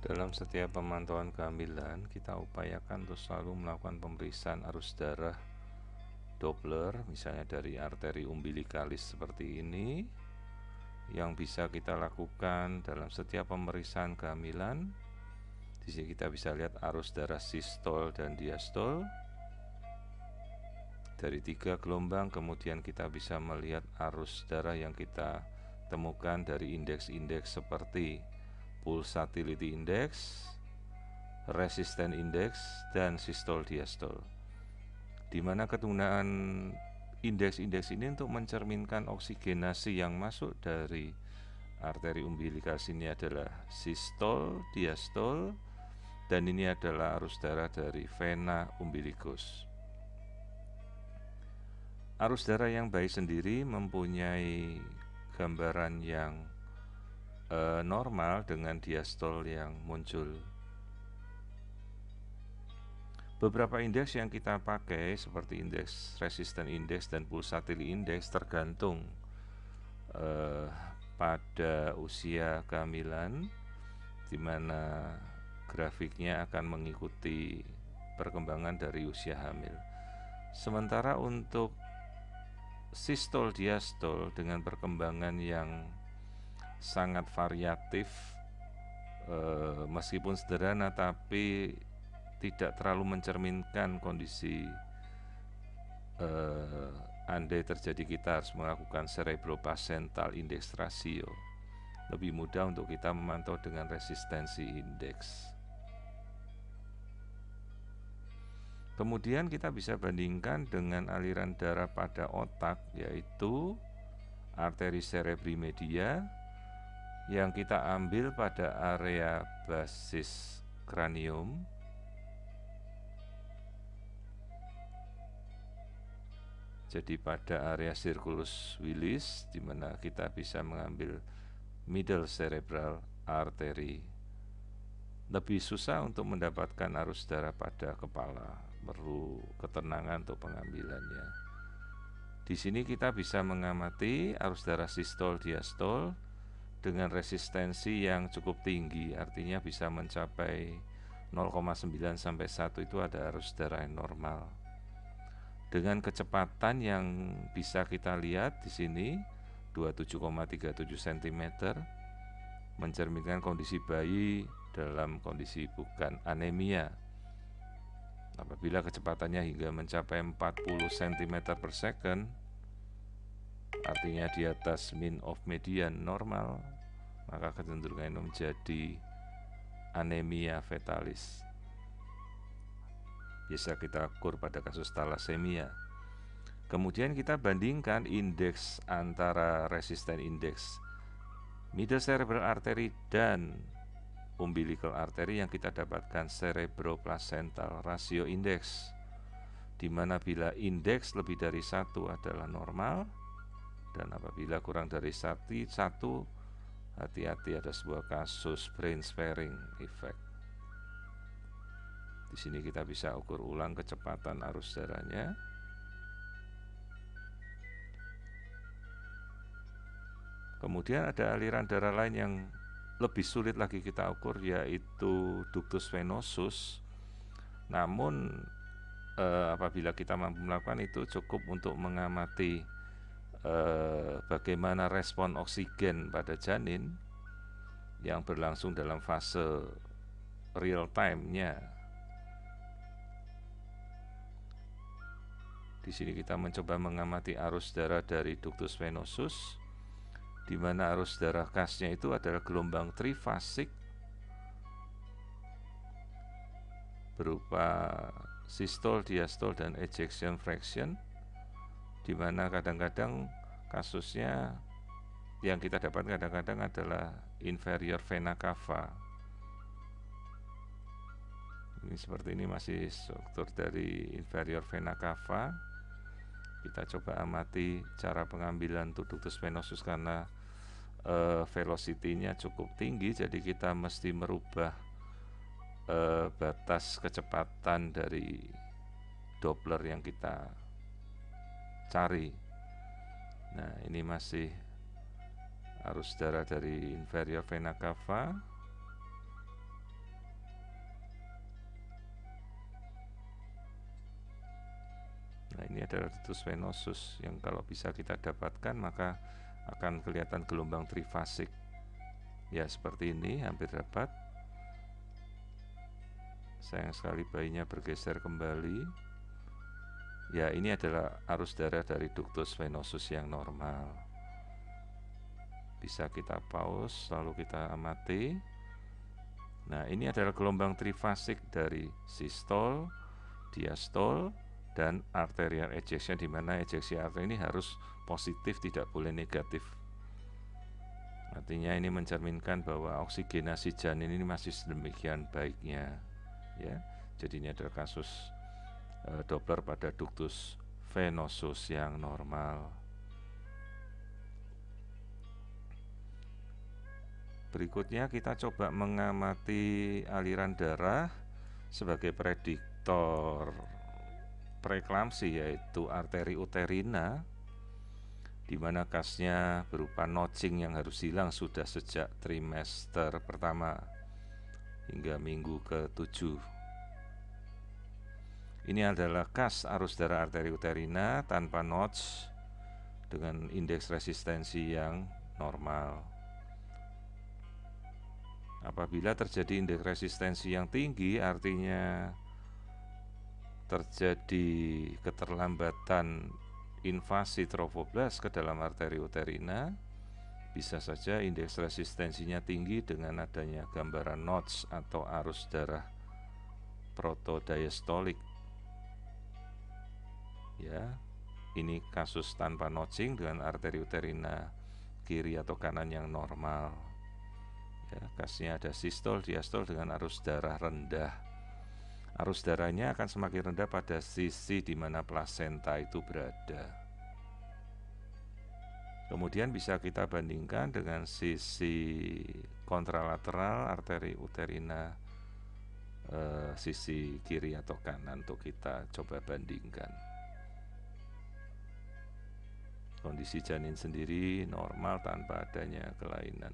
Dalam setiap pemantauan kehamilan, kita upayakan untuk selalu melakukan pemeriksaan arus darah Doppler, misalnya dari arteri umbilikalis seperti ini, yang bisa kita lakukan dalam setiap pemeriksaan kehamilan. Di sini kita bisa lihat arus darah sistol dan diastol dari 3 gelombang. Kemudian kita bisa melihat arus darah yang kita temukan dari indeks-indeks seperti pulsatility index, resistance index, dan sistol diastol, di mana kegunaan indeks-indeks ini untuk mencerminkan oksigenasi yang masuk dari arteri umbilikalis ini adalah sistol, diastol, dan ini adalah arus darah dari vena umbilikus. Arus darah yang baik sendiri mempunyai gambaran yang normal dengan diastol yang muncul. Beberapa indeks yang kita pakai seperti indeks resistance index dan pulsatility index tergantung pada usia kehamilan, di mana grafiknya akan mengikuti perkembangan dari usia hamil. Sementara untuk sistol diastol dengan perkembangan yang sangat variatif, meskipun sederhana tapi tidak terlalu mencerminkan kondisi andai terjadi kita harus melakukan cerebroplacental index ratio. Lebih mudah untuk kita memantau dengan resistensi indeks. Kemudian kita bisa bandingkan dengan aliran darah pada otak, yaitu arteri cerebri media yang kita ambil pada area basis kranium. Jadi pada area circulus Willis, di mana kita bisa mengambil middle cerebral artery. Lebih susah untuk mendapatkan arus darah pada kepala, perlu ketenangan untuk pengambilannya. Di sini kita bisa mengamati arus darah sistol diastol dengan resistensi yang cukup tinggi, artinya bisa mencapai 0,9 sampai 1 itu ada arus darah yang normal. Dengan kecepatan yang bisa kita lihat di sini 27,37 cm, mencerminkan kondisi bayi dalam kondisi bukan anemia. Apabila kecepatannya hingga mencapai 40 cm per second, artinya di atas mean of median normal, maka kecenderungan itu menjadi anemia fetalis. Bisa kita ukur pada kasus thalassemia. Kemudian kita bandingkan indeks antara resistance index middle cerebral artery dan umbilical artery yang kita dapatkan cerebroplacental ratio index, di mana bila indeks lebih dari 1 adalah normal, dan apabila kurang dari 1, hati-hati ada sebuah kasus brain sparing effect. Di sini kita bisa ukur ulang kecepatan arus darahnya. Kemudian ada aliran darah lain yang lebih sulit lagi kita ukur, yaitu ductus venosus. Namun apabila kita mampu melakukan itu, cukup untuk mengamati bagaimana respon oksigen pada janin yang berlangsung dalam fase real time-nya. Di sini kita mencoba mengamati arus darah dari ductus venosus, di mana arus darah khasnya itu adalah gelombang trifasik berupa sistol, diastol, dan ejection fraction, di mana kadang-kadang kasusnya yang kita dapat kadang-kadang adalah inferior vena cava. Ini seperti ini masih struktur dari inferior vena cava. Kita coba amati cara pengambilan ductus venosus karena velocity-nya cukup tinggi, jadi kita mesti merubah batas kecepatan dari Doppler yang kita cari. Nah, ini masih arus darah dari inferior vena cava. Nah, ini adalah ductus venosus yang kalau bisa kita dapatkan maka akan kelihatan gelombang trifasik. Ya, seperti ini, hampir dapat. Sayang sekali bayinya bergeser kembali. Ya, ini adalah arus darah dari ductus venosus yang normal. Bisa kita pause, lalu kita amati. Nah, ini adalah gelombang trifasik dari sistol, diastol, dan arterial ejection, di mana ejeksi arteri ini harus positif, tidak boleh negatif. Artinya ini mencerminkan bahwa oksigenasi janin ini masih sedemikian baiknya, ya. Jadi ini adalah kasus Doppler pada ductus venosus yang normal. Berikutnya kita coba mengamati aliran darah sebagai prediktor preeklamsi, yaitu arteri uterina, di mana kasnya berupa notching yang harus hilang sudah sejak trimester pertama hingga minggu ke-7. Ini adalah kas arus darah arteri uterina tanpa notch dengan indeks resistensi yang normal. Apabila terjadi indeks resistensi yang tinggi, artinya terjadi keterlambatan invasi trofoblast ke dalam arteri uterina. Bisa saja indeks resistensinya tinggi dengan adanya gambaran notch atau arus darah protodiastolik. Ya, ini kasus tanpa notching dengan arteri uterina kiri atau kanan yang normal. Ya, kasnya ada sistol, diastol dengan arus darah rendah. Arus darahnya akan semakin rendah pada sisi di mana plasenta itu berada. Kemudian bisa kita bandingkan dengan sisi kontralateral arteri uterina, sisi kiri atau kanan, untuk kita coba bandingkan. Kondisi janin sendiri normal tanpa adanya kelainan.